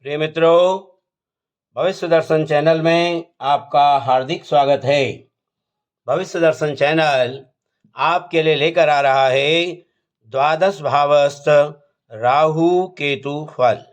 प्रिय मित्रों, भविष्य दर्शन चैनल में आपका हार्दिक स्वागत है। भविष्य दर्शन चैनल आपके लिए लेकर आ रहा है द्वादश भावस्थ राहु केतु फल।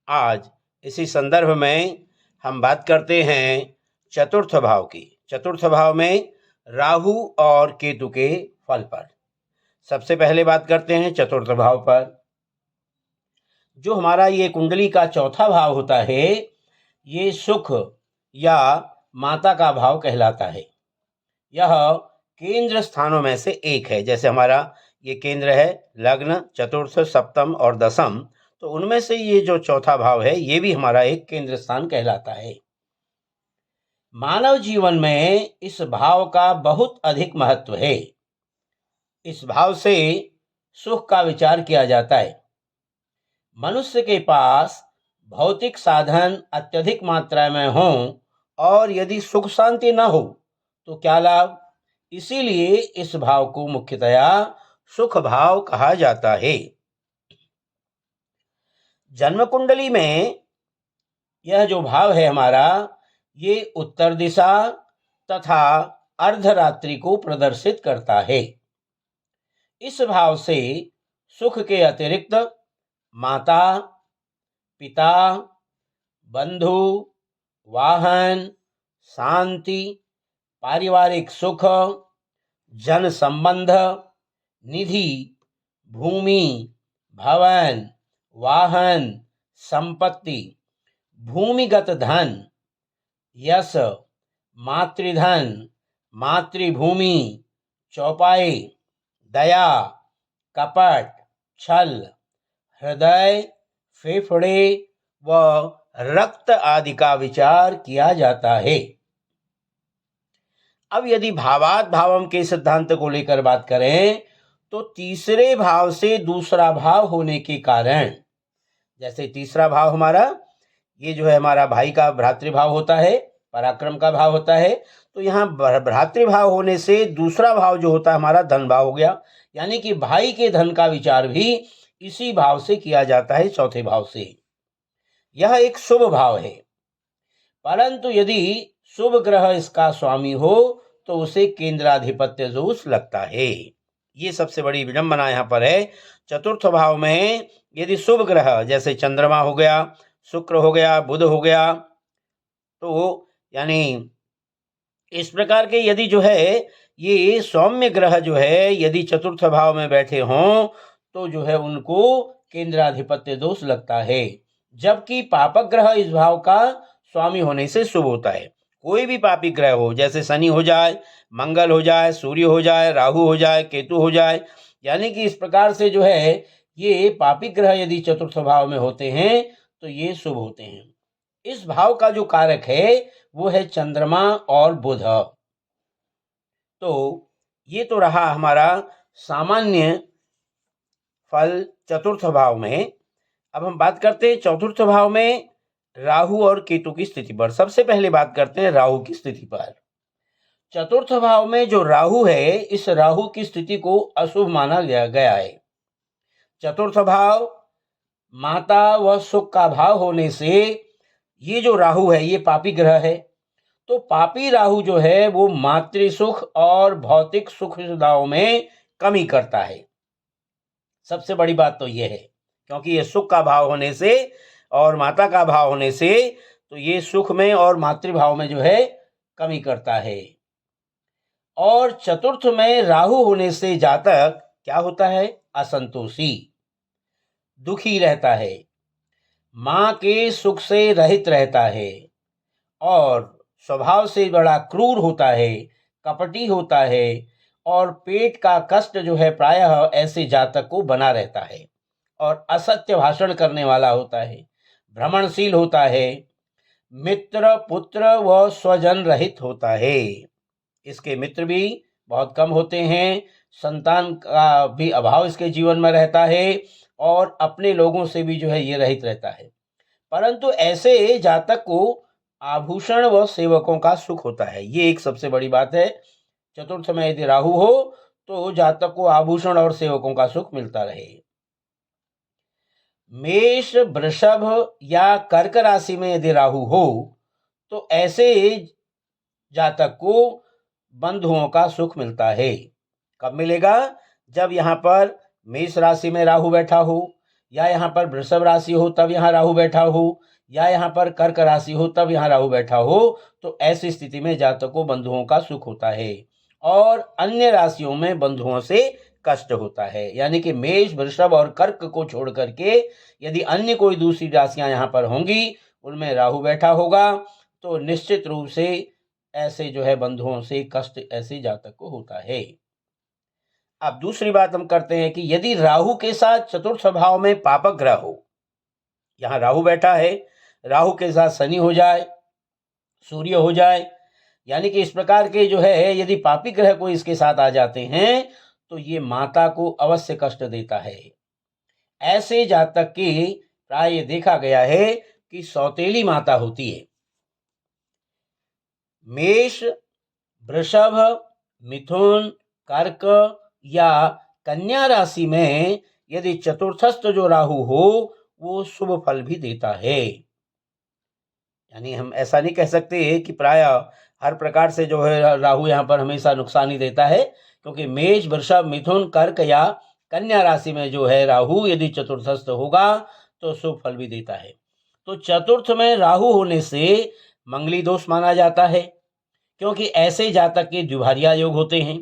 आज इसी संदर्भ में हम बात करते हैं चतुर्थ भाव की। चतुर्थ भाव में राहु और केतु के फल पर। सबसे पहले बात करते हैं चतुर्थ भाव पर। जो हमारा ये कुंडली का चौथा भाव होता है, ये सुख या माता का भाव कहलाता है। यह केंद्र स्थानों में से एक है। जैसे हमारा ये केंद्र है लग्न, चतुर्थ, सप्तम और दशम, तो उनमें से ये जो चौथा भाव है ये भी हमारा एक केंद्र स्थान कहलाता है। मानव जीवन में इस भाव का बहुत अधिक महत्व है। इस भाव से सुख का विचार किया जाता है। मनुष्य के पास भौतिक साधन अत्यधिक मात्रा में हों और यदि सुख शांति न हो तो क्या लाभ। इसीलिए इस भाव को मुख्यतया सुख भाव कहा जाता है। जन्म कुंडली में यह जो भाव है हमारा, ये उत्तर दिशा तथा अर्धरात्रि को प्रदर्शित करता है। इस भाव से सुख के अतिरिक्त माता, पिता, बंधु, वाहन, शांति, पारिवारिक सुख, जन संबंध, निधि, भूमि, भवन, वाहन, संपत्ति, भूमिगत धन, यश, मातृधन, मातृभूमि, चौपाई, दया, कपट, छल, हृदय, फेफड़े व रक्त आदि का विचार किया जाता है। अब यदि भावात भावम के सिद्धांत को लेकर बात करें तो तीसरे भाव से दूसरा भाव होने के कारण, जैसे तीसरा भाव हमारा ये जो है हमारा भाई का भ्रातृभाव होता है, पराक्रम का भाव होता है, तो यहाँ भ्रातृभाव होने से दूसरा भाव जो होता है हमारा धन भाव हो गया। यानी कि भाई के धन का विचार भी इसी भाव से किया जाता है, चौथे भाव से। यह एक शुभ भाव है, परंतु यदि शुभ ग्रह इसका स्वामी हो तो उसे केंद्राधिपत्य दोष लगता है। ये सबसे बड़ी विडंबना यहाँ पर है। चतुर्थ भाव में यदि शुभ ग्रह जैसे चंद्रमा हो गया, शुक्र हो गया, बुध हो गया, तो यानी इस प्रकार के यदि जो है ये सौम्य ग्रह जो है यदि चतुर्थ भाव में बैठे हों तो जो है उनको केंद्राधिपत्य दोष लगता है। जबकि पापक ग्रह इस भाव का स्वामी होने से शुभ होता है। कोई भी पापी ग्रह हो, जैसे शनि हो जाए, मंगल हो जाए, सूर्य हो जाए, राहु हो जाए, केतु हो जाए, यानी कि इस प्रकार से जो है ये पापी ग्रह यदि चतुर्थ भाव में होते हैं तो ये शुभ होते हैं। इस भाव का जो कारक है वो है चंद्रमा और बुध। तो ये तो रहा हमारा सामान्य फल चतुर्थ भाव में। अब हम बात करते हैं चतुर्थ भाव में राहु और केतु की स्थिति पर। सबसे पहले बात करते हैं राहु की स्थिति पर। चतुर्थ भाव में जो राहु है, इस राहु की स्थिति को अशुभ माना गया है। चतुर्थ भाव माता व सुख का भाव होने से ये जो राहु है ये पापी ग्रह है। तो पापी राहु जो है वो मातृ सुख और भौतिक सुख सुविधाओं में कमी करता है। सबसे बड़ी बात तो ये है, क्योंकि ये सुख का भाव होने से और माता का भाव होने से तो ये सुख में और मातृभाव में जो है कमी करता है। और चतुर्थ में राहु होने से जातक क्या होता है, असंतोषी, दुखी रहता है, मां के सुख से रहित रहता है और स्वभाव से बड़ा क्रूर होता है, कपटी होता है और पेट का कष्ट जो है प्रायः ऐसे जातक को बना रहता है और असत्य भाषण करने वाला होता है, भ्रमणशील होता है, मित्र पुत्र व स्वजन रहित होता है। इसके मित्र भी बहुत कम होते हैं, संतान का भी अभाव इसके जीवन में रहता है और अपने लोगों से भी जो है ये रहित रहता है। परंतु ऐसे जातक को आभूषण व सेवकों का सुख होता है। ये एक सबसे बड़ी बात है। चतुर्थ में यदि राहु हो तो जातक को आभूषण और सेवकों का सुख मिलता रहे। मेष, वृषभ या कर्क राशि में यदि राहु हो तो ऐसे जातक को बंधुओं का सुख मिलता है। कब मिलेगा? जब यहाँ पर मेष राशि में राहु बैठा हो, या यहाँ पर वृषभ राशि हो तब यहाँ राहु बैठा हो, या यहाँ पर कर्क राशि हो तब यहाँ राहु बैठा हो, तो ऐसी स्थिति में जातक को बंधुओं का सुख होता है और अन्य राशियों में बंधुओं से कष्ट होता है। यानी कि मेष, वृषभ और कर्क को छोड़ करके यदि अन्य कोई दूसरी राशियां यहाँ पर होंगी, उनमें राहु बैठा होगा, तो निश्चित रूप से ऐसे जो है बंधुओं से कष्ट ऐसे जातक को होता है। अब दूसरी बात हम करते हैं कि यदि राहु के साथ चतुर्थ भाव में पापक ग्रह हो, यहाँ राहु बैठा है, राहु के साथ शनि हो जाए, सूर्य हो जाए, यानी कि इस प्रकार के जो है यदि पापी ग्रह कोई इसके साथ आ जाते हैं तो ये माता को अवश्य कष्ट देता है। ऐसे जातक की प्राय देखा गया है कि सौतेली माता होती है। मेष, वृषभ, मिथुन, कर्क या कन्या राशि में यदि चतुर्थस्थ जो राहु हो वो शुभ फल भी देता है। यानी हम ऐसा नहीं कह सकते कि प्राय हर प्रकार से जो है राहु यहाँ पर हमेशा नुकसान ही देता है, क्योंकि मेष, वृषभ, मिथुन, कर्क या कन्या राशि में जो है राहु यदि चतुर्थस्थ होगा तो शुभ फल भी देता है। तो चतुर्थ में राहु होने से मंगली दोष माना जाता है, क्योंकि ऐसे जातक के द्विभारिया योग होते हैं।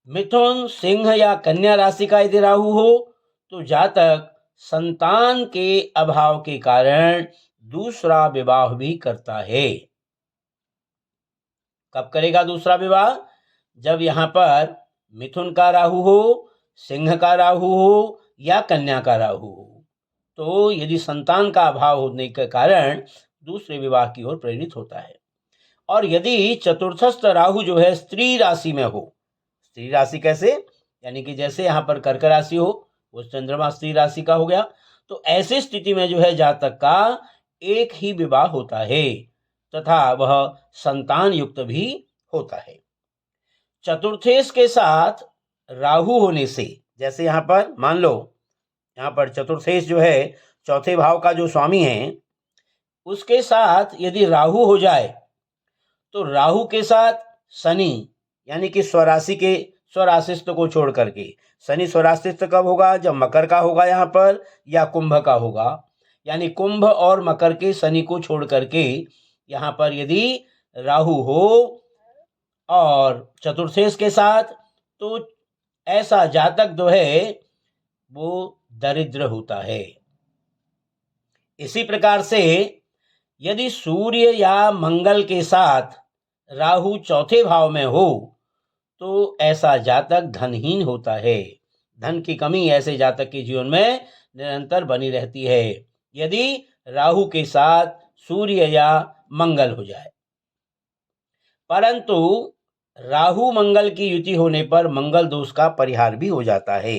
मिथुन, सिंह या कन्या राशि का यदि राहु हो तो जातक संतान के अभाव के कारण दूसरा विवाह भी करता है। कब करेगा दूसरा विवाह? जब यहाँ पर मिथुन का राहु हो, सिंह का राहु हो या कन्या का राहु हो, तो यदि संतान का अभाव होने के कारण दूसरे विवाह की ओर प्रेरित होता है। और यदि चतुर्थस्थ राहु जो है स्त्री राशि में हो, स्त्री राशि कैसे? यानी कि जैसे यहाँ पर कर्क राशि हो, वो चंद्रमा स्त्री राशि का हो गया, तो ऐसी स्थिति में जो है जातक का एक ही विवाह होता है तथा वह संतान युक्त भी होता है। चतुर्थेश के साथ राहु होने से, जैसे यहाँ पर मान लो यहाँ पर चतुर्थेश जो है चौथे भाव का जो स्वामी है, उसके साथ यदि राहु हो जाए तो राहु के साथ शनि, यानी कि स्वराशि के स्वराशित्व को छोड़ करके, शनि स्वराशित्व कब होगा? जब मकर का होगा यहाँ पर या कुंभ का होगा, यानी कुंभ और मकर के शनि को छोड़ करके यहाँ पर यदि राहु हो और चतुर्थेश के साथ, तो ऐसा जातक जो है वो दरिद्र होता है। इसी प्रकार से यदि सूर्य या मंगल के साथ राहु चौथे भाव में हो तो ऐसा जातक धनहीन होता है। धन की कमी ऐसे जातक के जीवन में निरंतर बनी रहती है यदि राहु के साथ सूर्य या मंगल हो जाए। परंतु राहु मंगल की युति होने पर मंगल दोष का परिहार भी हो जाता है।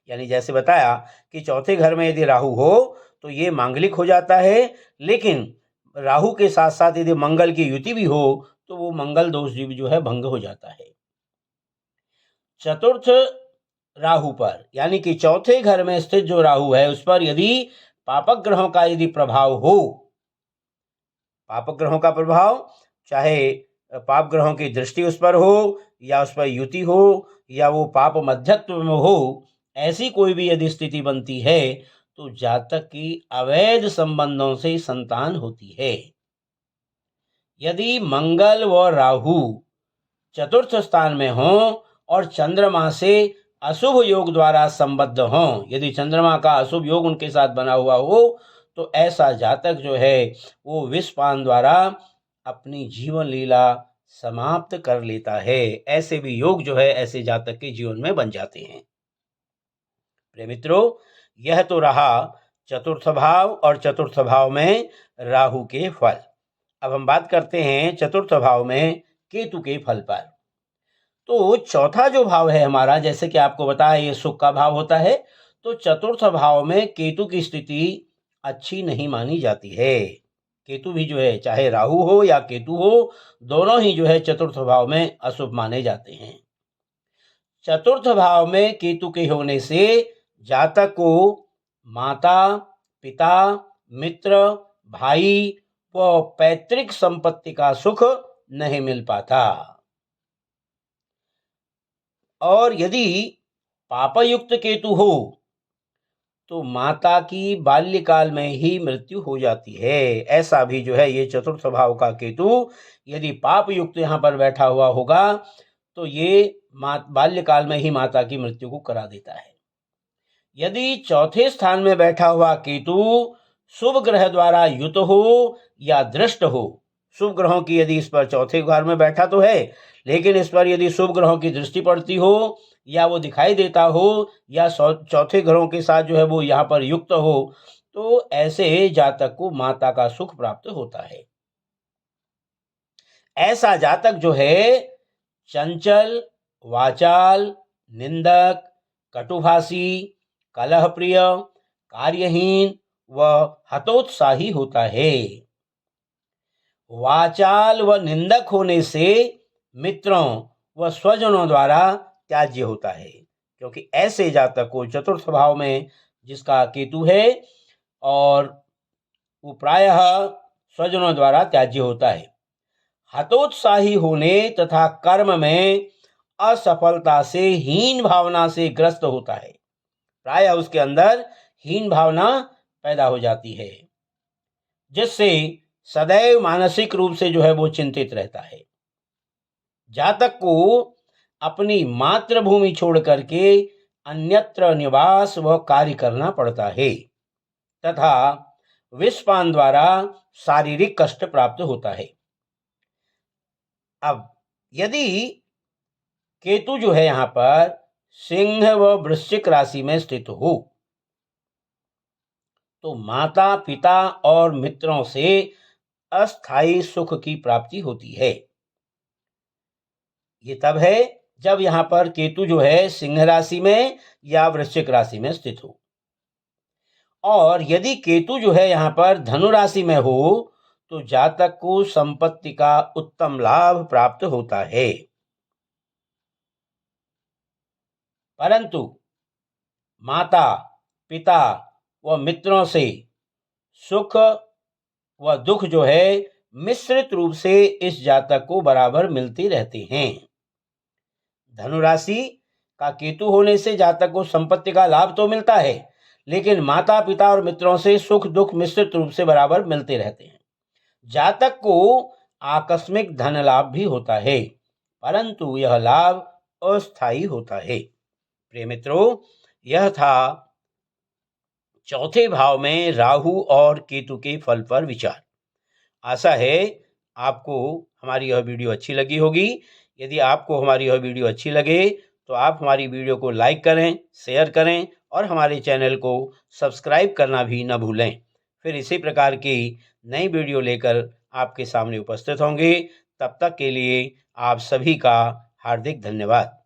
यानी जैसे बताया कि चौथे घर में यदि राहु हो तो ये मांगलिक हो जाता है, लेकिन राहु के साथ साथ यदि मंगल की युति भी हो तो वो मंगल दोष भी जो है भंग हो जाता है। चतुर्थ राहु पर, यानी कि चौथे घर में स्थित जो राहु है उस पर यदि पापक ग्रहों का यदि प्रभाव हो, पापक ग्रहों का प्रभाव चाहे पाप ग्रहों की दृष्टि उस पर हो या उस पर युति हो या वो पाप मध्यत्व में हो, ऐसी कोई भी यदि स्थिति बनती है तो जातक की अवैध संबंधों से संतान होती है। यदि मंगल व राहु चतुर्थ स्थान में हो और चंद्रमा से अशुभ योग द्वारा संबद्ध हों, यदि चंद्रमा का अशुभ योग उनके साथ बना हुआ हो तो ऐसा जातक जो है वो विषपान द्वारा अपनी जीवन लीला समाप्त कर लेता है। ऐसे भी योग जो है ऐसे जातक के जीवन में बन जाते हैं। प्रिय मित्रों, यह तो रहा चतुर्थ भाव और चतुर्थ भाव में राहु के फल। अब हम बात करते हैं चतुर्थ भाव में केतु के फल पर। तो चौथा जो भाव है हमारा, जैसे कि आपको बताया ये सुख का भाव होता है, तो चतुर्थ भाव में केतु की स्थिति अच्छी नहीं मानी जाती है। केतु भी जो है चाहे राहु हो या केतु हो, दोनों ही जो है चतुर्थ भाव में अशुभ माने जाते हैं। चतुर्थ भाव में केतु के होने से जातक को माता, पिता, मित्र, भाई व पैतृक संपत्ति का सुख नहीं मिल पाता। और यदि पापयुक्त केतु हो तो माता की बाल्यकाल में ही मृत्यु हो जाती है। ऐसा भी जो है ये चतुर्थ भाव का केतु यदि पाप युक्त यहाँ पर बैठा हुआ होगा तो ये बाल्यकाल में ही माता की मृत्यु को करा देता है। यदि चौथे स्थान में बैठा हुआ केतु शुभ ग्रह द्वारा युत हो या दृष्ट हो, शुभ ग्रहों की यदि इस पर चौथे घर में बैठा तो है, लेकिन इस पर यदि शुभ ग्रहों की दृष्टि पड़ती हो या वो दिखाई देता हो या चौथे ग्रहों के साथ जो है वो यहाँ पर युक्त हो, तो ऐसे जातक को माता का सुख प्राप्त होता है। ऐसा जातक जो है चंचल, वाचाल, निंदक, कटुभाषी, कलह प्रिय, कार्यहीन व हतोत्साही होता है। वाचाल व निंदक होने से मित्रों व स्वजनों द्वारा त्याज्य होता है, क्योंकि ऐसे जातक को चतुर्थ भाव में जिसका केतु है और वो प्रायः स्वजनों द्वारा त्याज्य होता है। हतोत्साही होने तथा कर्म में असफलता से हीन भावना से ग्रस्त होता है। प्रायः उसके अंदर हीन भावना पैदा हो जाती है, जिससे सदैव मानसिक रूप से जो है वो चिंतित रहता है। जातक को अपनी मातृभूमि छोड़ करके अन्यत्र निवास व कार्य करना पड़ता है तथा विषपान द्वारा शारीरिक कष्ट प्राप्त होता है। अब यदि केतु जो है यहाँ पर सिंह व वृश्चिक राशि में स्थित हो तो माता, पिता और मित्रों से अस्थायी सुख की प्राप्ति होती है। ये तब है जब यहाँ पर केतु जो है सिंह राशि में या वृश्चिक राशि में स्थित हो। और यदि केतु जो है यहाँ पर धनु राशि में हो तो जातक को संपत्ति का उत्तम लाभ प्राप्त होता है, परंतु माता, पिता व मित्रों से सुख व दुख जो है मिश्रित रूप से इस जातक को बराबर मिलते रहते हैं। धनु राशि का केतु होने से जातक को संपत्ति का लाभ तो मिलता है, लेकिन माता, पिता और मित्रों से सुख दुख मिश्रित रूप से बराबर मिलते रहते हैं। जातक को आकस्मिक धन लाभ भी होता है, परंतु यह लाभ अस्थायी होता है। प्रिय मित्रों, यह था चौथे भाव में राहु और केतु के फल पर विचार। आशा है आपको हमारी यह वीडियो अच्छी लगी होगी। यदि आपको हमारी यह वीडियो अच्छी लगे तो आप हमारी वीडियो को लाइक करें, शेयर करें और हमारे चैनल को सब्सक्राइब करना भी न भूलें। फिर इसी प्रकार की नई वीडियो लेकर आपके सामने उपस्थित होंगे। तब तक के लिए आप सभी का हार्दिक धन्यवाद।